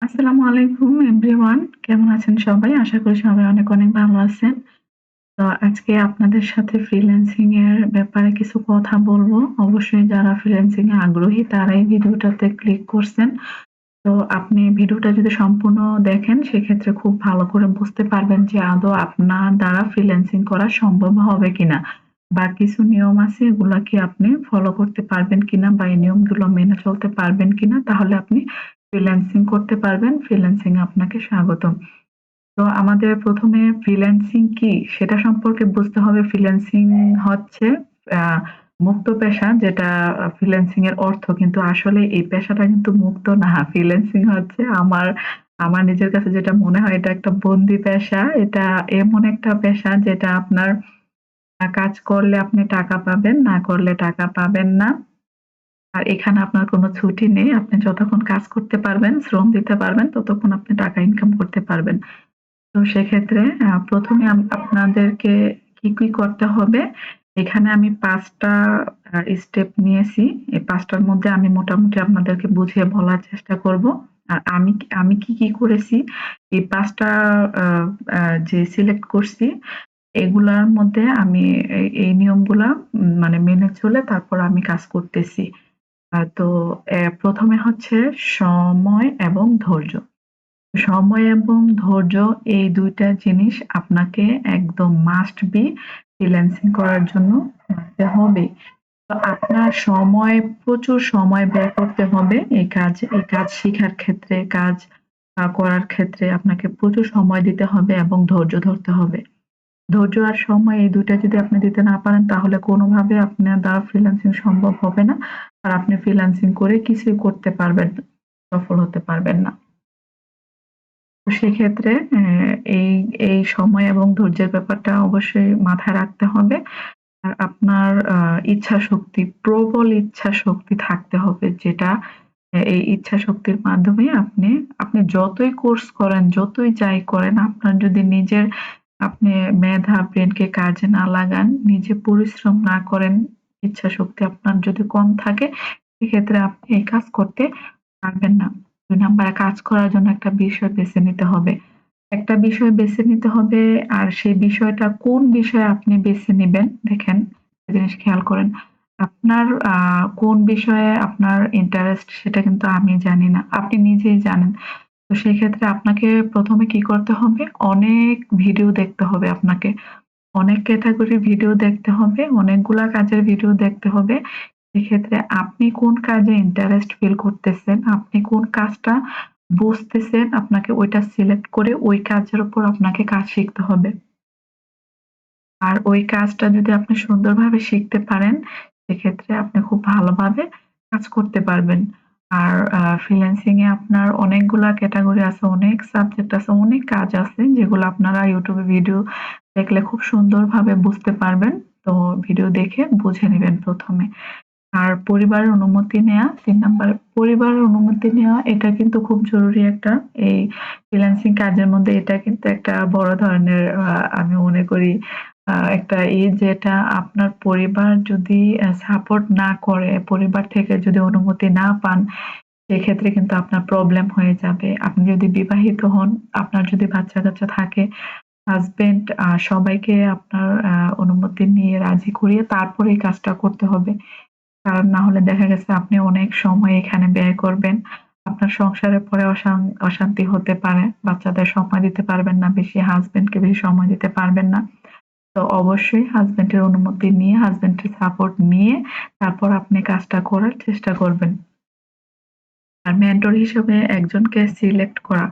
আসসালামু আলাইকুম এভরিওয়ান। কেমন আছেন সবাই? আশা করি সবাই অনেক, অনেক ভালো আছেন। তো আজকে আপনাদের সাথে ফ্রিল্যান্সিং এর ব্যাপারে কিছু কথা বলবো। অবশ্যই যারা ফ্রিল্যান্সিং এ আগ্রহী তারা এই ভিডিওটাতে ক্লিক করছেন। তো আপনি ভিডিওটা যদি সম্পূর্ণ দেখেন সেক্ষেত্রে খুব ভালো করে বুঝতে পারবেন যে আদৌ আপনার দ্বারা ফ্রিল্যান্সিং করা সম্ভব হবে কিনা। বা কিছু নিয়ম আছে এগুলা কি আপনি ফলো করতে পারবেন কিনা বা এই নিয়মগুলো মেনে চলতে পারবেন কিনা, তাহলে আপনি ফ্রিল্যান্সিং করতে পারবেন। ফ্রিল্যান্সিং এ আপনাকে স্বাগতম। তো আমাদের ১ম এ ফ্রিল্যান্সিং কি সেটা সম্পর্কে বুঝতে হবে। ফ্রিল্যান্সিং হচ্ছে আ মুক্ত পেশা, যেটা ফ্রিল্যান্সিং এর অর্থ। কিন্তু আসলে এই পেশাটা কিন্তু মুক্ত না। ফ্রিল্যান্সিং হচ্ছে আমার নিজের কাছে যেটা মনে হয়, এটা একটা বন্দি পেশা। এটা এমন একটা পেশা যেটা আপনার কাজ করলে আপনি টাকা পাবেন, না করলে টাকা পাবেন না। আর এখানে আপনার কোনো ছুটি নেই। আপনি যতক্ষণ কাজ করতে পারবেন, শ্রম দিতে পারবেন, ততক্ষণ আপনি টাকা ইনকাম করতে পারবেন। তো সেক্ষেত্রে ১ম এ আপনাদেরকে কি করতে হবে? এখানে আমি ৫ টা স্টেপ নিয়েছি। এই ৫ টার মধ্যে আমি মোটামুটি আপনাদেরকে বুঝিয়ে বলার চেষ্টা করব। আর আমি কি করেছি, এই ৫ টা আ আ যে সিলেক্ট করছি, এগুলার মধ্যে আমি এই নিয়মগুলা মানে মেনে চলে তারপর আমি কাজ করতেছি। তো ১ম এ হচ্ছে সময় এবং ধৈর্য। সময় এবং ধৈর্য, এই ২ টা জিনিস আপনাকে একদম মাস্ট বি ফ্রিল্যান্সিং করার জন্য রাখতে হবে। তো আপনার প্রচুর সময় ব্যয় করতে হবে এই কাজ শিখার ক্ষেত্রে, কাজ করার ক্ষেত্রে আপনাকে প্রচুর সময় দিতে হবে এবং ধৈর্য ধরতে হবে। ধৈর্য আর সময় এই ২ টা যদি আপনি দিতে না পারেন তাহলে কোনোভাবে আপনার দ্বারা ফ্রিল্যান্সিং সম্ভব হবে না। আর আপনি ফ্রিল্যান্সিং করে কিছুই করতে পারবেন না, সফল হতে পারবেন না। তো সেক্ষেত্রে এই এই সময় এবং ধৈর্যের ব্যাপারটা অবশ্যই মাথায় রাখতে হবে। আর আপনার ইচ্ছাশক্তি, প্রবল ইচ্ছাশক্তি থাকতে হবে, যেটা এই ইচ্ছাশক্তির মাধ্যমে আপনি যতই কোর্স করেন, যতই যাই করেন, আপনার যদি আপনি মেধা, ব্রেইনকে কাজে না লাগান, নিজে পরিশ্রম না করেন, ইচ্ছাশক্তি আপনার যদি কম থাকে, সেক্ষেত্রে আপনি এই কাজ করতে পারবেন না। ২ নাম্বারে কাজ করার জন্য একটা বিষয় বেছে নিতে হবে। একটা বিষয় বেছে নিতে হবে, আর সেই বিষয়টা কোন বিষয় আপনি বেছে নিবেন, দেখেন একটা জিনিস খেয়াল করেন। আপনার কোন বিষয়ে আপনার ইন্টারেস্ট সেটা কিন্তু আমি জানি না। আপনি নিজেই জানেন। তো সেক্ষেত্রে আপনাকে ১ম এ কি করতে হবে? অনেক ভিডিও দেখতে হবে আপনাকে। অনেক ক্যাটেগরির ভিডিও দেখতে হবে, অনেকগুলা কাজের ভিডিও দেখতে হবে। সেক্ষেত্রে আপনি কোন কাজে ইন্টারেস্ট ফিল করতেছেন, আপনি কোন কাজটা বুঝতেছেন, আপনাকে ওইটা সিলেক্ট করে ওই কাজের উপর আপনাকে কাজ শিখতে হবে। আর ওই কাজটা যদি আপনি সুন্দরভাবে শিখতে পারেন, সেক্ষেত্রে আপনি খুব ভালোভাবে কাজ করতে পারবেন। আর ফ্রিল্যান্সিং এ আপনার অনেকগুলা ক্যাটেগরি আছে, অনেক সাবজেক্ট আছে, অনেক কাজ আছে যেগুলো আপনারা YouTube এ ভিডিও দেখলে খুব সুন্দরভাবে বুঝতে পারবেন। তো ভিডিও দেখে বুঝে নিবেন ১ম এ। আর পরিবারের অনুমতি নেয়া, ৩ নাম্বার পরিবারের অনুমতি নেওয়া, এটা কিন্তু খুব জরুরি একটা এই ফ্রিল্যান্সিং কাজের মধ্যে। এটা কিন্তু একটা বড় ধরনের আমি মনে করি একটা যেটা আপনার পরিবার যদি সাপোর্ট না করে, পরিবার থেকে যদি অনুমতি না পান, সেক্ষেত্রে কিন্তু আপনার প্রবলেম হয়ে যাবে। আপনি যদি বিবাহিত হন, আপনার যদি বাচ্চা-কাচ্চা থাকে, হাসব্যান্ড সবাইকে আপনার অনুমতি নিয়ে রাজি করিয়ে তারপরে এই কাজটা করতে হবে। কারণ না হলে দেখা গেছে আপনি অনেক সময় এখানে ব্যয় করবেন। আপনার সংসারের পরে অশান্তি হতে পারে। বাচ্চাদের সময় দিতে পারবেন না বেশি, হাসব্যান্ডকে বেশি সময় দিতে পারবেন না। তো অবশ্যই হাসব্যান্ডের অনুমতি নিয়ে, হাসব্যান্ডের সাপোর্ট নিয়ে তারপর আপনি কাজটা করার চেষ্টা করবেন। আর মেন্টর হিসেবে একজনকে সিলেক্ট করা।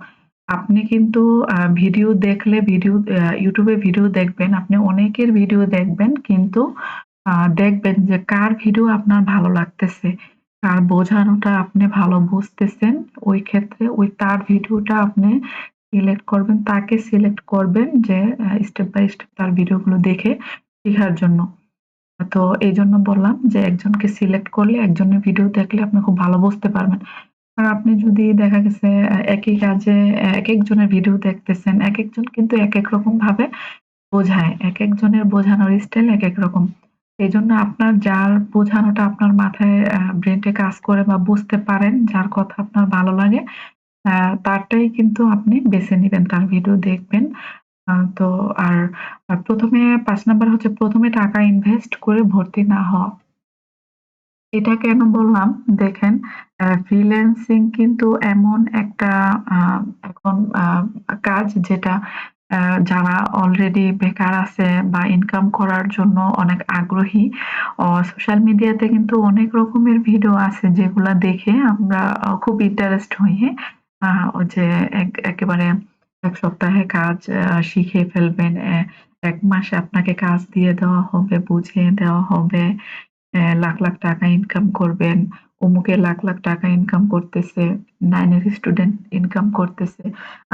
আপনি কিন্তু ভিডিও দেখলে YouTube এ ভিডিও দেখবেন, আপনি অনেকের ভিডিও দেখবেন, কিন্তু দেখবেন যে কার ভিডিও আপনার ভালো লাগতেছে, কার বোঝানোটা আপনি ভালো বুঝতেছেন, ওই ক্ষেত্রে তার ভিডিওটা আপনি সিলেক্ট করবেন, তাকে সিলেক্ট করবেন যে স্টেপ বাই স্টেপ তার ভিডিওগুলো দেখে শিখার জন্য। তো এইজন্য বললাম যে একজনকে সিলেক্ট করলে, একজনের ভিডিও দেখলে আপনি খুব ভালো বুঝতে পারবেন। আর আপনি যদি দেখা গেছে একই কাজে একেকজনের ভিডিও দেখতেছেন, একেকজন কিন্তু একেক রকম ভাবে বোঝায়। একেকজনের বোঝানোর স্টাইল একেক রকম। এজন্য আপনার যার বোঝানোটা আপনার মাথায় ব্রেইনে কাজ করে বা বুঝতে পারেন, যার কথা আপনার ভালো লাগে, তারটাই কিন্তু আপনি বেছে নিবেন, তার ভিডিও দেখবেন। তো আর ১ম এ ৫ নাম্বার হচ্ছে ১ম এ টাকা ইনভেস্ট করে ভর্তি না হওয়া। এটা কেন বললাম? দেখেন, ফ্রিল্যান্সিং কিন্তু এমন একটা আ এখন কাজ যেটা আ যারা অলরেডি বেকার আছে বা ইনকাম করার জন্য অনেক আগ্রহী, সোশ্যাল মিডিয়াতে কিন্তু অনেক রকমের ভিডিও আছে যেগুলা দেখে আমরা খুব ইন্টারেস্ট হই, হ্যাঁ? ওই যে একেবারে ১ সপ্তাহে কাজ শিখে ফেলবেন। ১ মাসে আপনাকে কাজ দিয়ে দেওয়া হবে, বুঝিয়ে দেওয়া হবে। লাখ, লাখ টাকা ইনকাম করবেন। অমুকে লাখ, লাখ টাকা ইনকাম করতেছে। 9 এর স্টুডেন্ট ইনকাম করতেছে।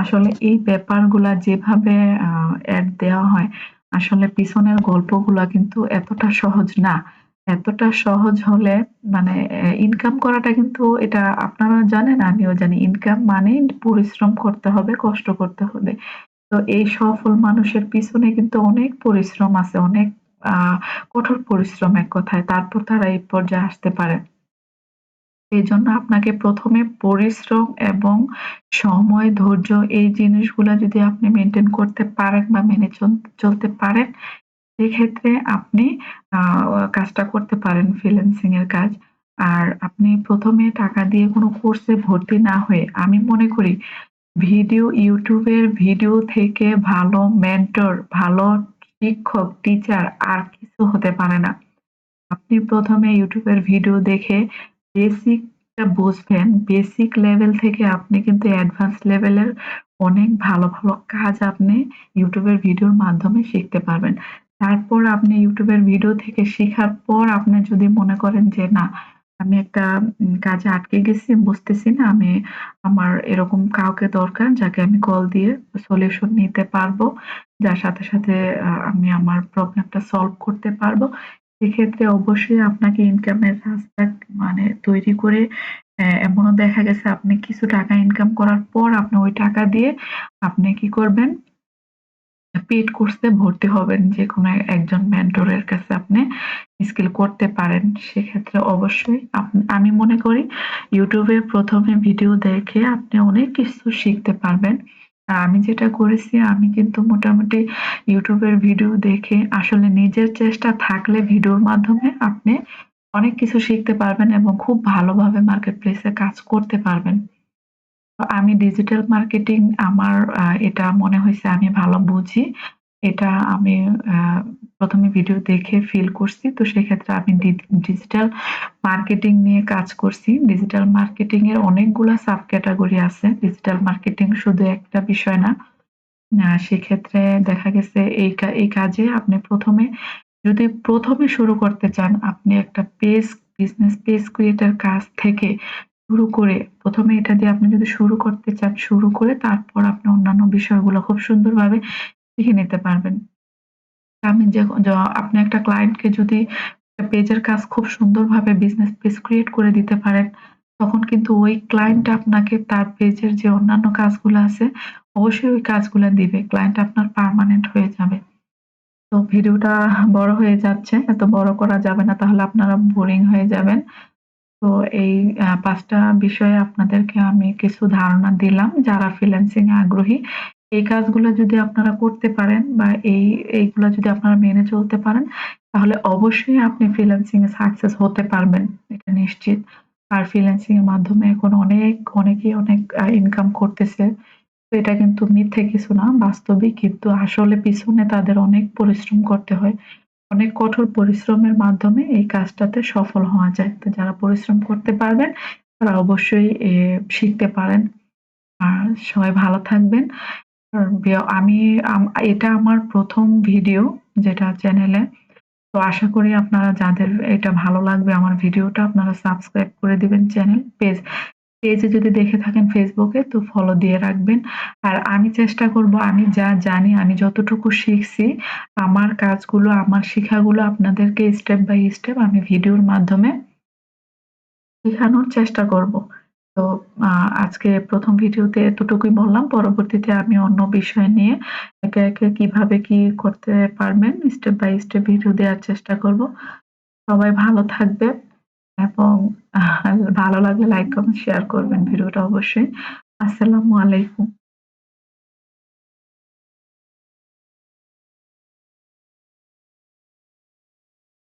আসলে এই ব্যাপারগুলা যেভাবে আ এড দেওয়া হয়, আসলে পিছনের গল্পগুলা কিন্তু এতটা সহজ না। এতটা সহজ হলে মানে ইনকাম করাটা কিন্তু এটা আপনারাও জানেন, আমিও জানি। ইনকাম মানেই পরিশ্রম করতে হবে, কষ্ট করতে হবে। তো এই সফল মানুষের পিছনে কিন্তু অনেক পরিশ্রম আছে, অনেক আ কঠোর পরিশ্রম এক কথায়। তারপর তারা এই পর্যায়ে আসতে পারে। এজন্য আপনাকে ১ম এ পরিশ্রম এবং সময়, ধৈর্য এই জিনিসগুলা যদি আপনি মেইনটেইন করতে পারেন বা মেনে চলতে পারেন, সেক্ষেত্রে আপনি আ কাজটা করতে পারেন, ফ্রিল্যান্সিং এর কাজ। আর আপনি ১ম এ টাকা দিয়ে কোন কোর্সে ভর্তি না হয়ে আমি মনে করি YouTube এর ভিডিও থেকে ভালো মেন্টর, ভালো শিক্ষক, টিচার আর কিছু হতে পারে না। আপনি ১ম এ YouTube এর ভিডিও দেখে বেসিক টা বুঝবেন। বেসিক লেভেল থেকে আপনি কিন্তু অ্যাডভান্স লেভেলের অনেক ভালো, ভালো কাজ আপনি YouTube এর ভিডিওর মাধ্যমে শিখতে পারবেন। তারপর আপনি YouTube এর ভিডিও থেকে শিখার পর আপনি যদি মনে করেন যে, "না, আমি একটা কাজে আটকে গেছি, বুঝতেছি না। আমার এরকম কাউকে দরকার যাকে আমি কল দিয়ে সলিউশন নিতে পারবো। যার সাথে, সাথে আমি আমার প্রবলেমটা সলভ করতে পারবো।" সেক্ষেত্রে অবশ্যই আপনাকে ইনকামের রাস্তা মানে তৈরি করে এমনও দেখা গেছে আপনি কিছু টাকা ইনকাম করার পর আপনি ওই টাকা দিয়ে আপনি কি করবেন? পেইড কোর্সে ভর্তি হবেন। যেকোনো একজন মেন্টরের কাছে আপনি স্কিল করতে পারেন। সেক্ষেত্রে অবশ্যই আমি মনে করি YouTube এ ১ম এ ভিডিও দেখে আপনি অনেক কিছু শিখতে পারবেন। আমি যেটা করেছি আমি কিন্তু মোটামুটি YouTube এর ভিডিও দেখে আসলে নিজের চেষ্টা থাকলে ভিডিওর মাধ্যমে আপনি অনেক কিছু শিখতে পারবেন এবং খুব ভালোভাবে মার্কেট প্লেস এ কাজ করতে পারবেন। আমি ডিজিটাল মার্কেটিং আমার এটা মনে হইছে আমি ভালো বুঝি। এটা আমি আ ১ম এ ভিডিও দেখে ফিল করছি। তো সেক্ষেত্রে আমি ডিজিটাল মার্কেটিং নিয়ে কাজ করছি। ডিজিটাল মার্কেটিং এর অনেকগুলা সাব ক্যাটেগরি আছে। ডিজিটাল মার্কেটিং শুধু একটা বিষয় না। সেক্ষেত্রে দেখা গেছে এই কাজে আপনি ১ম এ যদি ১ম এ শুরু করতে চান, আপনি একটা বিজনেস পেজ ক্রিয়েটর কাজ থেকে শুরু করে ১ম এ এটা দিয়ে আপনি যদি শুরু করতে চান, শুরু করে তারপর আপনি অন্যান্য বিষয়গুলো খুব সুন্দরভাবে শিখে নিতে পারবেন। আমি যে য আপনি একটা ক্লায়েন্টকে যদি একটা পেজের কাজ খুব সুন্দরভাবে বিজনেস পেজ ক্রিয়েট করে দিতে পারেন, তখন কিন্তু ওই ক্লায়েন্ট আপনাকে তার পেজের যে অন্যান্য কাজগুলা আছে, অবশ্যই ওই কাজগুলা দিবে। ক্লায়েন্ট আপনার পার্মানেন্ট হয়ে যাবে। তো ভিডিওটা বড় হয়ে যাচ্ছে। এত বড় করা যাবে না, তাহলে আপনারা বোরিং হয়ে যাবেন। তো এই ৫ টা বিষয়ে আপনাদেরকে আমি কিছু ধারণা দিলাম। যারা ফ্রিল্যান্সিং এ আগ্রহী, এই কাজগুলো যদি আপনারা করতে পারেন বা এইগুলা যদি আপনারা মেনে চলতে পারেন, তাহলে অবশ্যই আপনি ফ্রিল্যান্সিং এ সাকসেস হতে পারবেন। এটা নিশ্চিত। আর ফ্রিল্যান্সিং এর মাধ্যমে এখন অনেকেই অনেক ইনকাম করতেছে। তো এটা কিন্তু মিথ্যে কিছু না, বাস্তবিক কিন্তু আসলে পিছনে তাদের অনেক পরিশ্রম করতে হয়। অনেক কঠোর পরিশ্রমের মাধ্যমে এই কাজটাতে সফল হওয়া যায়। তো যারা পরিশ্রম করতে পারবেন তারা অবশ্যই শিখতে পারেন। আর সবাই ভালো থাকবেন। আর আমি এটা আমার ১ম ভিডিও যেটা চ্যানেলে। তো আশা করি আপনারা যাদের এটা ভালো লাগবে আমার ভিডিওটা আপনারা সাবস্ক্রাইব করে দিবেন পেজে যদি দেখে থাকেন Facebook এ তো ফলো দিয়ে রাখবেন। আর আমি চেষ্টা করব আমি যা জানি, আমি যতটুকু শিখছি, আমার কাজগুলো, আমার শিখাগুলো আপনাদেরকে স্টেপ বাই স্টেপ আমি ভিডিওর মাধ্যমে শেখানোর চেষ্টা করব। তো আ আজকে ১ম ভিডিওতে এতটুকুই বললাম। পরবর্তীতে আমি অন্য বিষয় নিয়ে একে, একে কিভাবে কি করতে পারবেন স্টেপ বাই স্টেপ ভিডিও দেওয়ার চেষ্টা করব। সবাই ভালো থাকবেন এবং ভালো লাগলে লাইক, কমেন্ট, শেয়ার করবেন ভিডিওটা অবশ্যই। আসসালামু আলাইকুম।